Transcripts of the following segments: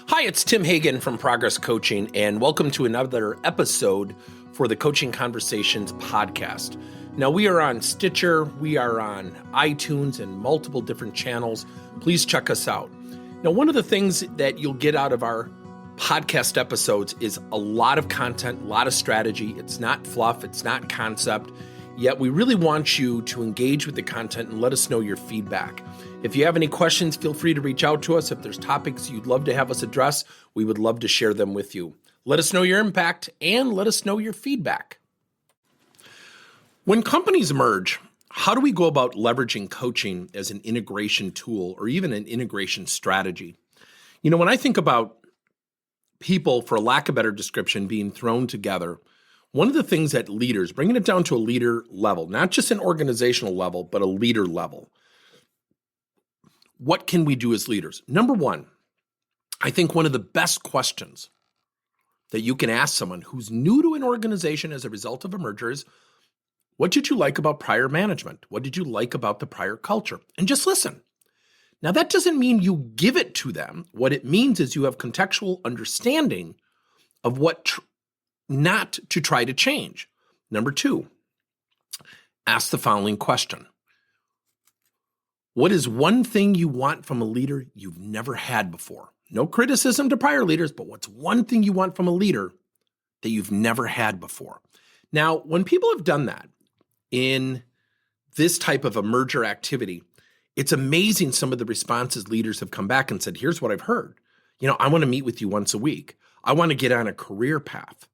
Hi, it's Tim Hagen from Progress Coaching, and welcome to another episode for the Coaching Conversations podcast. Now, we are on Stitcher, we are on iTunes, and multiple different channels. Please check us out. Now, one of the things that you'll get out of our podcast episodes is a lot of content, a lot of strategy. It's not fluff, it's not concept, yet we really want you to engage with the content and let us know your feedback. If you have any questions, feel free to reach out to us. If there's topics you'd love to have us address, we would love to share them with you. Let us know your impact and let us know your feedback. When companies merge, how do we go about leveraging coaching as an integration tool or even an integration strategy? You know, when I think about people, for lack of a better description, being thrown together, one of the things that leaders, bringing it down to a leader level, not just an organizational level, but a leader level, what can we do as leaders? Number one, I think one of the best questions that you can ask someone who's new to an organization as a result of a merger is, what did you like about prior management? What did you like about the prior culture? And just listen. Now, that doesn't mean you give it to them. What it means is you have contextual understanding of what not to try to change. Number two, ask the following question. What is one thing you want from a leader you've never had before? No criticism to prior leaders, but what's one thing you want from a leader that you've never had before? Now, when people have done that in this type of a merger activity, it's amazing some of the responses leaders have come back and said, here's what I've heard. You know, I want to meet with you once a week. I want to get on a career path.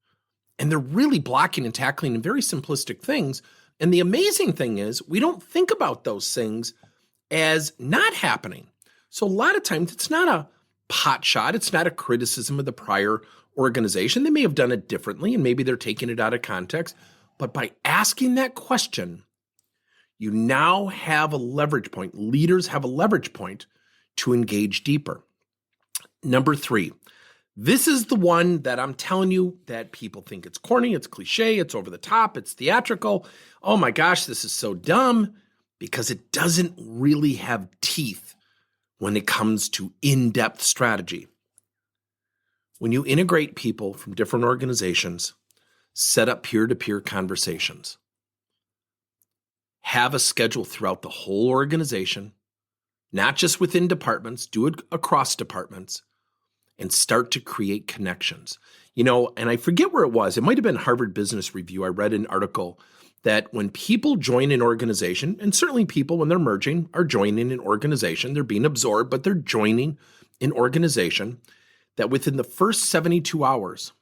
And they're really blocking and tackling very simplistic things. And the amazing thing is we don't think about those things as not happening. So a lot of times it's not a pot shot. It's not a criticism of the prior organization. They may have done it differently and maybe they're taking it out of context. But by asking that question, you now have a leverage point. Leaders have a leverage point to engage deeper. Number three, this is the one that I'm telling you that people think it's corny, it's cliche, it's over the top, it's theatrical. Oh my gosh, this is so dumb. Because it doesn't really have teeth when it comes to in-depth strategy. When you integrate people from different organizations, set up peer-to-peer conversations, have a schedule throughout the whole organization, not just within departments, do it across departments, and start to create connections. You know, and I forget where it was. It might have been Harvard Business Review. I read an article that when people join an organization, and certainly people when they're merging are joining an organization, they're being absorbed, but they're joining an organization, that within the first 72 hours,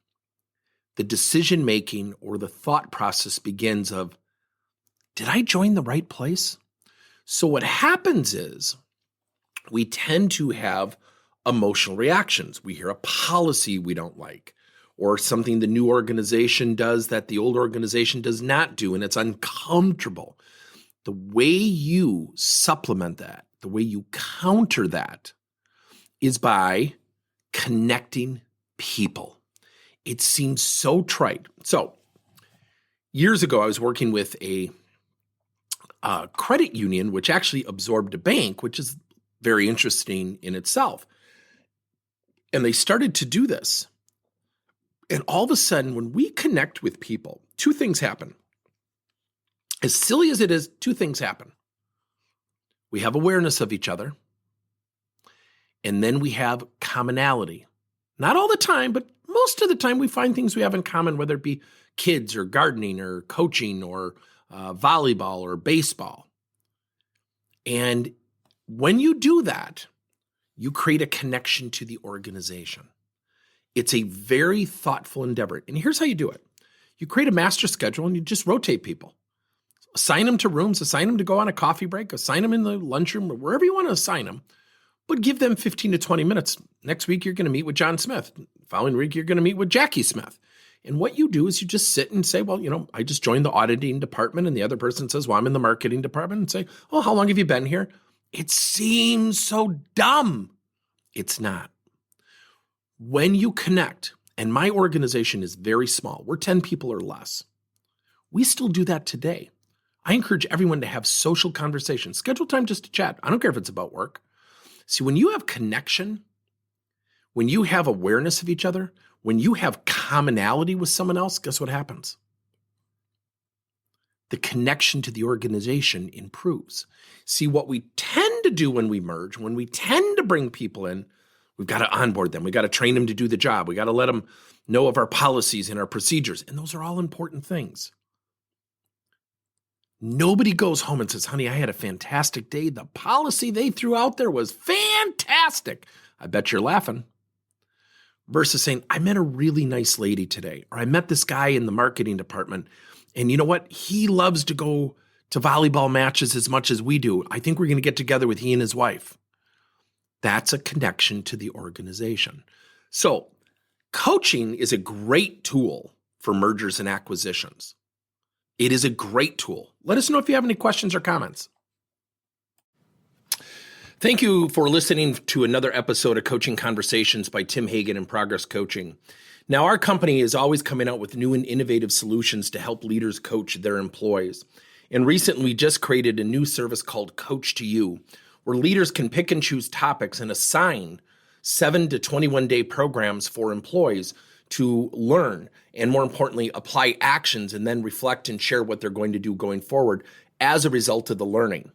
the decision-making or the thought process begins of, did I join the right place? So what happens is we tend to have emotional reactions. We hear a policy we don't like, or something the new organization does that the old organization does not do, and it's uncomfortable. The way you supplement that, the way you counter that, is by connecting people. It seems so trite. So, years ago, I was working with a credit union, which actually absorbed a bank, which is very interesting in itself. And they started to do this. And all of a sudden, when we connect with people, two things happen. As silly as it is, two things happen. We have awareness of each other, and then we have commonality. Not all the time, but most of the time we find things we have in common, whether it be kids or gardening or coaching or volleyball or baseball. And when you do that, you create a connection to the organization. It's a very thoughtful endeavor. And here's how you do it. You create a master schedule and you just rotate people. Assign them to rooms, assign them to go on a coffee break, assign them in the lunchroom or wherever you want to assign them, but give them 15 to 20 minutes. Next week, you're going to meet with John Smith. Following week, you're going to meet with Jackie Smith. And what you do is you just sit and say, well, you know, I just joined the auditing department. And the other person says, well, I'm in the marketing department. And say, oh, how long have you been here? It seems so dumb. It's not. When you connect, and my organization is very small, we're 10 people or less. We still do that today. I encourage everyone to have social conversations. Schedule time just to chat. I don't care if it's about work. See, when you have connection, When you have awareness of each other, when you have commonality with someone else, guess what happens? The connection to the organization improves. See, what we tend to do when we merge, when we tend to bring people in, we've got to onboard them. We got to train them to do the job. We got to let them know of our policies and our procedures. And those are all important things. Nobody goes home and says, honey, I had a fantastic day. The policy they threw out there was fantastic. I bet you're laughing. Versus saying, I met a really nice lady today, or I met this guy in the marketing department. And you know what? He loves to go to volleyball matches as much as we do. I think we're going to get together with he and his wife. That's a connection to the organization. So coaching is a great tool for mergers and acquisitions. It is a great tool. Let us know if you have any questions or comments. Thank you for listening to another episode of Coaching Conversations by Tim Hagen and Progress Coaching. Now, our company is always coming out with new and innovative solutions to help leaders coach their employees. And recently, we just created a new service called Coach to You, where leaders can pick and choose topics and assign 7 to 21-day programs for employees to learn and, more importantly, apply actions and then reflect and share what they're going to do going forward as a result of the learning.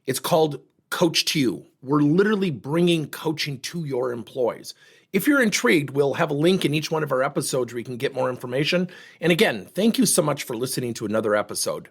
It's called Coach to You. We're literally bringing coaching to your employees. If you're intrigued, we'll have a link in each one of our episodes where you can get more information. And again, thank you so much for listening to another episode.